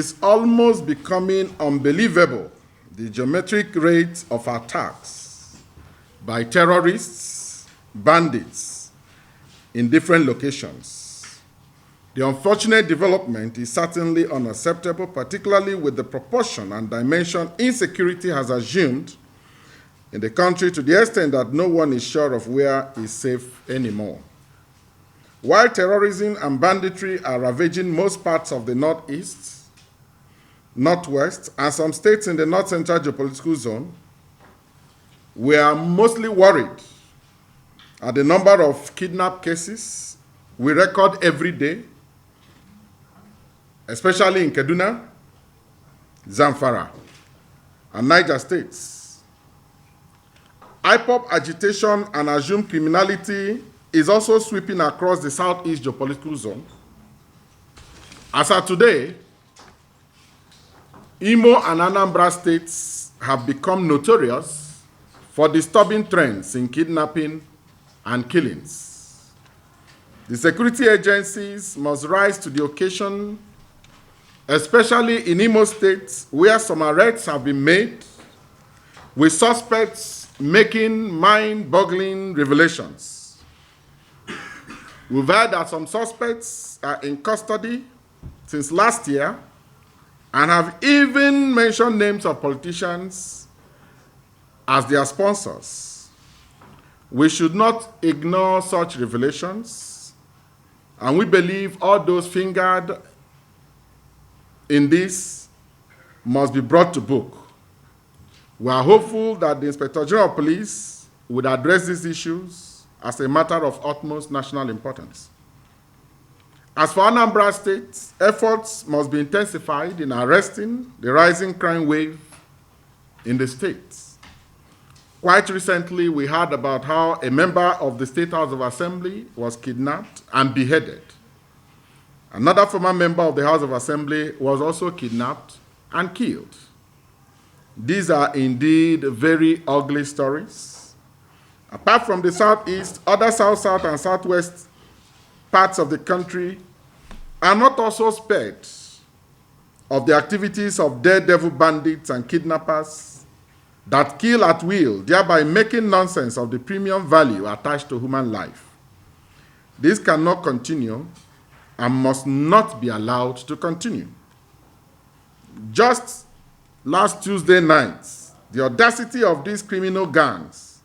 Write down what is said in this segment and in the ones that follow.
is almost becoming unbelievable, the geometric rate of attacks by terrorists, bandits in different locations. The unfortunate development is certainly unacceptable, particularly with the proportion and dimension insecurity has assumed in the country to the extent that no one is sure of where is safe anymore. While terrorism and banditry are ravaging most parts of the Northeast, Northwest, and some states in the North Central geopolitical zone, we are mostly worried at the number of kidnap cases we record every day, especially in Kaduna, Zamfara, and Niger states. IPOB agitation and assumed criminality is also sweeping across the Southeast geopolitical zone. As of today, Imo and Anambra states have become notorious for disturbing trends in kidnapping and killings. The security agencies must rise to the occasion, especially in Imo State, where some arrests have been made, with suspects making mind-boggling revelations. We've heard that some suspects are in custody since last year and have even mentioned names of politicians as their sponsors. We should not ignore such revelations, and we believe all those fingered in this must be brought to book. We are hopeful that the Inspector General of Police would address these issues as a matter of utmost national importance. As for Anambra State, efforts must be intensified in arresting the rising crime wave in the state. Quite recently, we heard about how a member of the State House of Assembly was kidnapped and beheaded. Another former member of the House of Assembly was also kidnapped and killed. These are indeed very ugly stories. Apart from the Southeast, other South, and Southwest parts of the country are not also spared of the activities of daredevil bandits and kidnappers that kill at will, thereby making nonsense of the premium value attached to human life. This cannot continue and must not be allowed to continue. Just last Tuesday night, the audacity of these criminal gangs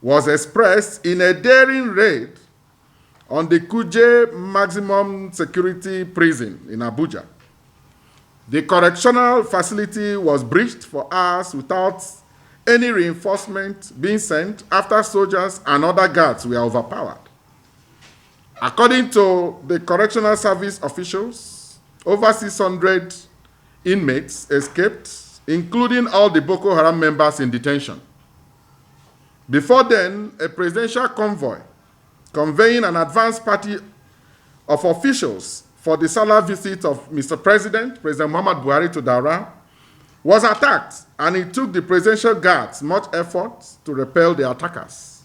was expressed in a daring raid on the Kuje maximum security prison in Abuja. The correctional facility was breached for hours without any reinforcement being sent after soldiers and other guards were overpowered. According to the correctional service officials, over 600 inmates escaped, including all the Boko Haram members in detention. Before then, a presidential convoy conveying an advance party of officials for the Salah visit of Mr. President Muhammad Buhari to Daura, was attacked, and it took the presidential guards much effort to repel the attackers.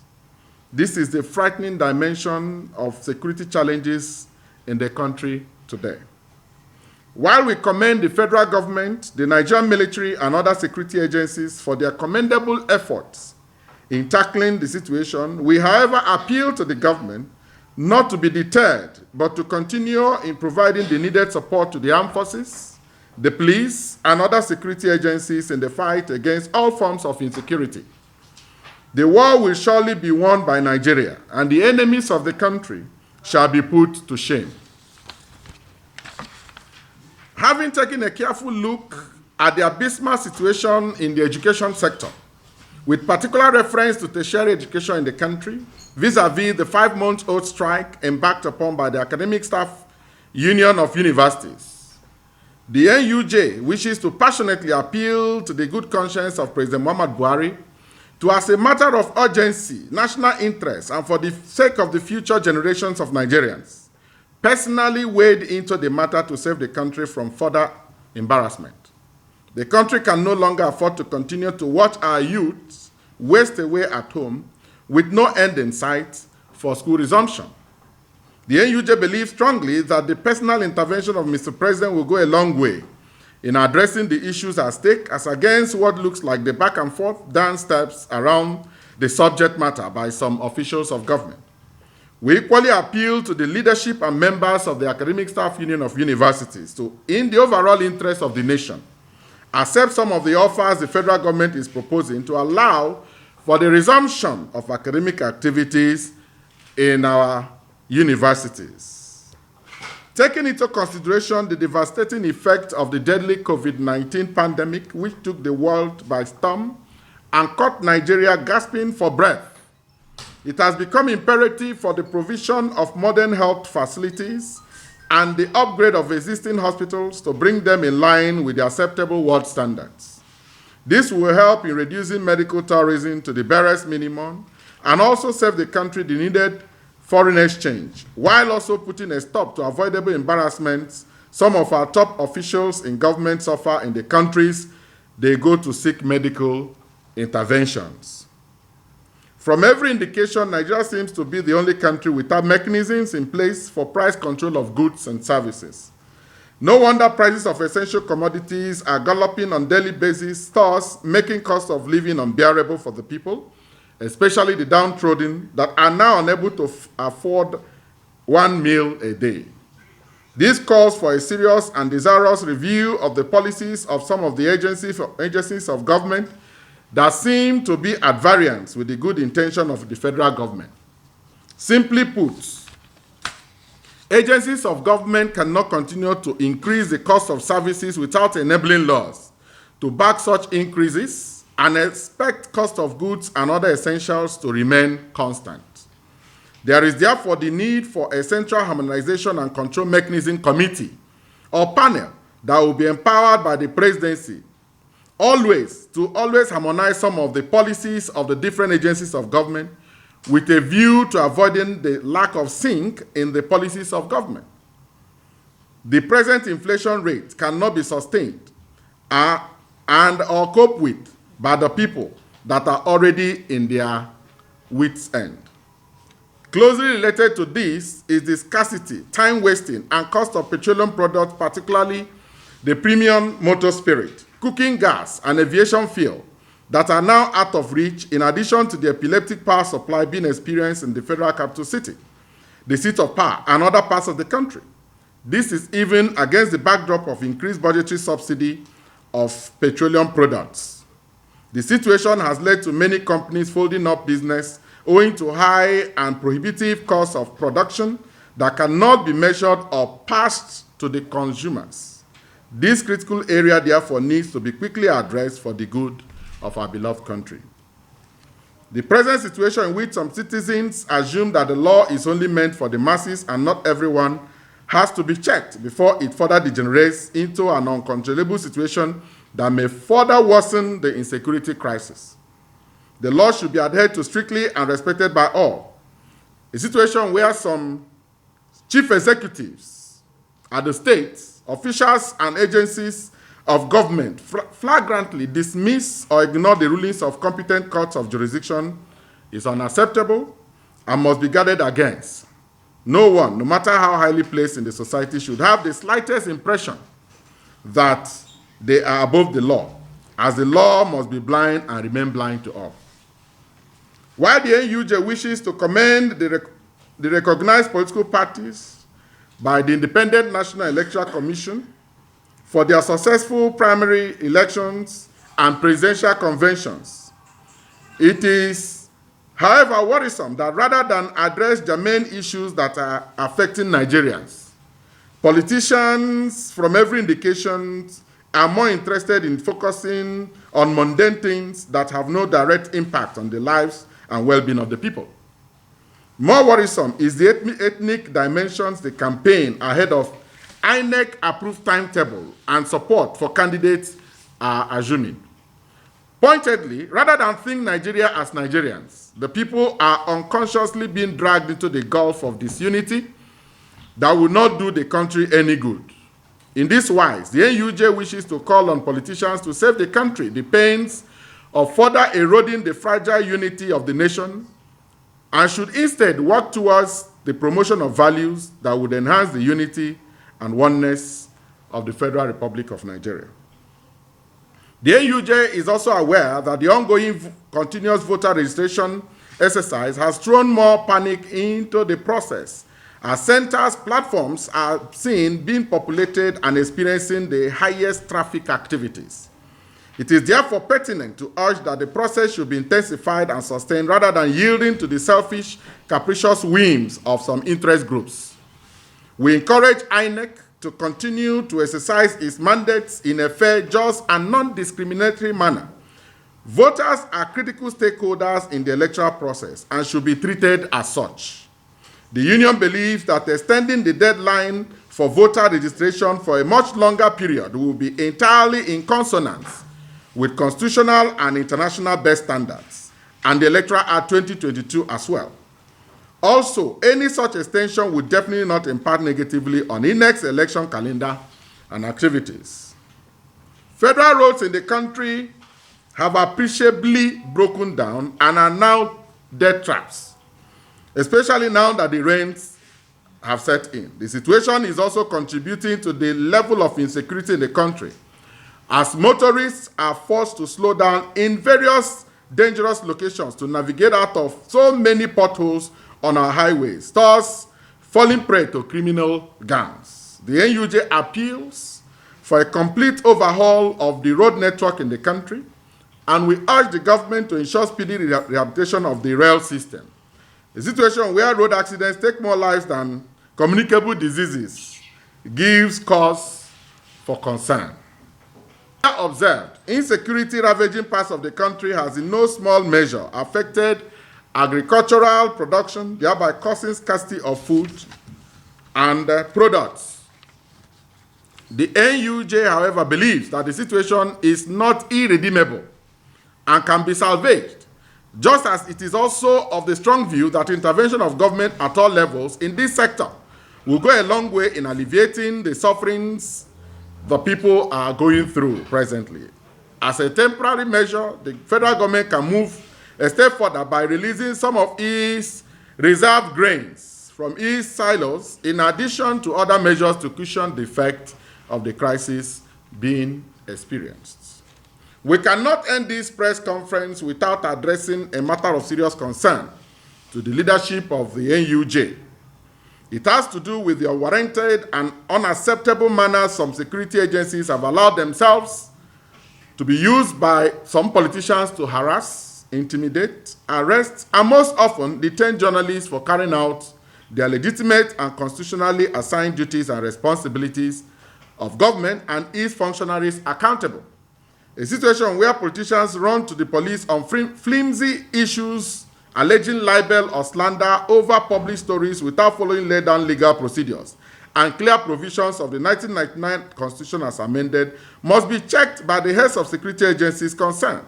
This is the frightening dimension of security challenges in the country today. While we commend the federal government, the Nigerian military, and other security agencies for their commendable efforts in tackling the situation, we, however, appeal to the government not to be deterred, but to continue in providing the needed support to the armed forces, the police, and other security agencies in the fight against all forms of insecurity. The war will surely be won by Nigeria, and the enemies of the country shall be put to shame. Having taken a careful look at the abysmal situation in the education sector, with particular reference to tertiary education in the country, vis-à-vis the 5-month-old strike embarked upon by the Academic Staff Union of Universities, the NUJ wishes to passionately appeal to the good conscience of President Muhammad Buhari to, as a matter of urgency, national interest, and for the sake of the future generations of Nigerians, personally wade into the matter to save the country from further embarrassment. The country can no longer afford to continue to watch our youth waste away at home with no end in sight for school resumption. The NUJ believes strongly that the personal intervention of Mr. President will go a long way in addressing the issues at stake as against what looks like the back and forth dance steps around the subject matter by some officials of government. We equally appeal to the leadership and members of the Academic Staff Union of Universities to, in the overall interest of the nation, accept some of the offers the federal government is proposing to allow for the resumption of academic activities in our universities. Taking into consideration the devastating effect of the deadly COVID-19 pandemic, which took the world by storm and caught Nigeria gasping for breath, it has become imperative for the provision of modern health facilities and the upgrade of existing hospitals to bring them in line with the acceptable world standards. This will help in reducing medical tourism to the barest minimum and also save the country the needed foreign exchange, while also putting a stop to avoidable embarrassments some of our top officials in government suffer in the countries they go to seek medical interventions. From every indication, Nigeria seems to be the only country without mechanisms in place for price control of goods and services. No wonder prices of essential commodities are galloping on a daily basis, thus making cost of living unbearable for the people, especially the downtrodden that are now unable to afford one meal a day. This calls for a serious and desirous review of the policies of some of the agencies of government that seem to be at variance with the good intention of the federal government. Simply put, agencies of government cannot continue to increase the cost of services without enabling laws to back such increases and expect cost of goods and other essentials to remain constant. There is therefore the need for a central harmonization and control mechanism committee or panel that will be empowered by the presidency to always harmonize some of the policies of the different agencies of government with a view to avoiding the lack of sync in the policies of government. The present inflation rate cannot be sustained and or coped with by the people that are already in their wits' end. Closely related to this is the scarcity, time wasting, and cost of petroleum products, particularly the premium motor spirit, cooking gas, and aviation fuel that are now out of reach, in addition to the epileptic power supply being experienced in the federal capital city, the seat of power, and other parts of the country. This is even against the backdrop of increased budgetary subsidy of petroleum products. The situation has led to many companies folding up business owing to high and prohibitive costs of production that cannot be measured or passed to the consumers. This critical area, therefore, needs to be quickly addressed for the good of our beloved country. The present situation in which some citizens assume that the law is only meant for the masses and not everyone has to be checked before it further degenerates into an uncontrollable situation that may further worsen the insecurity crisis. The law should be adhered to strictly and respected by all. A situation where some chief executives at the states, officials and agencies of government flagrantly dismiss or ignore the rulings of competent courts of jurisdiction is unacceptable and must be guarded against. No one, no matter how highly placed in the society, should have the slightest impression that they are above the law, as the law must be blind and remain blind to all. While the NUJ wishes to commend the recognized political parties by the Independent National Electoral Commission for their successful primary elections and presidential conventions, it is, however, worrisome that rather than address germane issues that are affecting Nigerians, politicians, from every indication, are more interested in focusing on mundane things that have no direct impact on the lives and well-being of the people. More worrisome is the ethnic dimensions the campaign ahead of INEC-approved timetable and support for candidates are assuming. Pointedly, rather than think Nigeria as Nigerians, the people are unconsciously being dragged into the gulf of disunity that will not do the country any good. In this wise, the NUJ wishes to call on politicians to save the country the pains of further eroding the fragile unity of the nation, and should instead work towards the promotion of values that would enhance the unity and oneness of the Federal Republic of Nigeria. The NUJ is also aware that the ongoing continuous voter registration exercise has thrown more panic into the process, as centers, platforms are seen being populated and experiencing the highest traffic activities. It is therefore pertinent to urge that the process should be intensified and sustained rather than yielding to the selfish, capricious whims of some interest groups. We encourage INEC to continue to exercise its mandates in a fair, just, and non-discriminatory manner. Voters are critical stakeholders in the electoral process and should be treated as such. The Union believes that extending the deadline for voter registration for a much longer period will be entirely in consonance with constitutional and international best standards, and the Electoral Act 2022 as well. Also, any such extension would definitely not impact negatively on INEC's election calendar and activities. Federal roads in the country have appreciably broken down and are now death traps, especially now that the rains have set in. The situation is also contributing to the level of insecurity in the country, as motorists are forced to slow down in various dangerous locations to navigate out of so many potholes on our highways, thus falling prey to criminal gangs. The NUJ appeals for a complete overhaul of the road network in the country, and we urge the government to ensure speedy rehabilitation of the rail system. A situation where road accidents take more lives than communicable diseases gives cause for concern. Observed, insecurity ravaging parts of the country has in no small measure affected agricultural production, thereby causing scarcity of food and products. The NUJ, however, believes that the situation is not irredeemable and can be salvaged, just as it is also of the strong view that intervention of government at all levels in this sector will go a long way in alleviating the sufferings the people are going through presently. As a temporary measure, the federal government can move a step further by releasing some of its reserved grains from its silos, in addition to other measures to cushion the effect of the crisis being experienced. We cannot end this press conference without addressing a matter of serious concern to the leadership of the NUJ. It has to do with the unwarranted and unacceptable manner some security agencies have allowed themselves to be used by some politicians to harass, intimidate, arrest, and most often detain journalists for carrying out their legitimate and constitutionally assigned duties and responsibilities of government and its functionaries accountable. A situation where politicians run to the police on flimsy issues alleging libel or slander over published stories without following laid-down legal procedures and clear provisions of the 1999 Constitution as amended must be checked by the heads of security agencies concerned.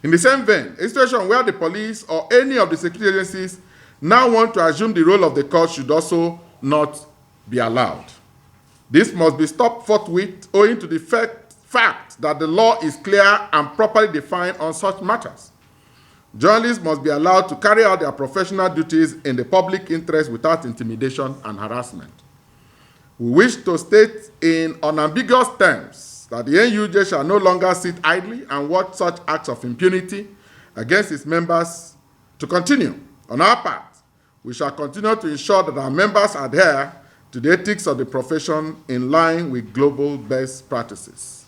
In the same vein, a situation where the police or any of the security agencies now want to assume the role of the court should also not be allowed. This must be stopped forthwith owing to the fact that the law is clear and properly defined on such matters. Journalists must be allowed to carry out their professional duties in the public interest without intimidation and harassment. We wish to state in unambiguous terms that the NUJ shall no longer sit idly and watch such acts of impunity against its members to continue. On our part, we shall continue to ensure that our members adhere to the ethics of the profession in line with global best practices.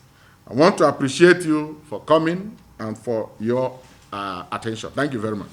I want to appreciate you for coming and for your attention. Thank you very much.